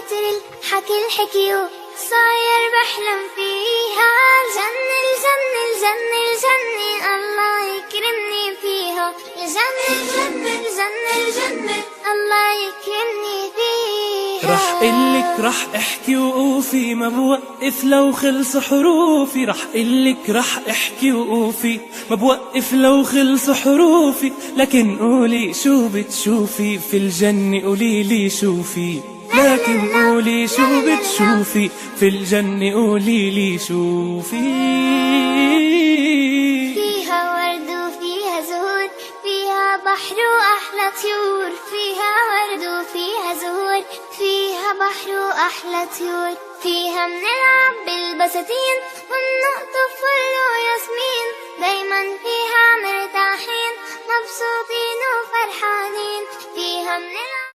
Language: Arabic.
كتر الحكي الحكيو صاير بحلم فيها. الجنة الجنة الجنة الجنة الله يكرمني فيها. الجنة الجنة الجنة الجنة الله يكرمني فيها. رح قلك رح احكي وقوفي ما بوقف لو خلص حروفي. رح قلك رح احكي وقوفي ما بوقف لو خلص حروفي. لكن قولي شو بتشوفي في الجنة قوليلي شوفي. لكن قولي شو بتشوفي في الجنة قوليلي شوفي. فيها ورد وفيها زهور فيها بحر وأحلى طيور. فيها ورد وفيها زهور فيها بحر وأحلى طيور. فيها منلعب بالبساتين ونقطف فل وياسمين. دايما فيها مرتاحين مبسوطين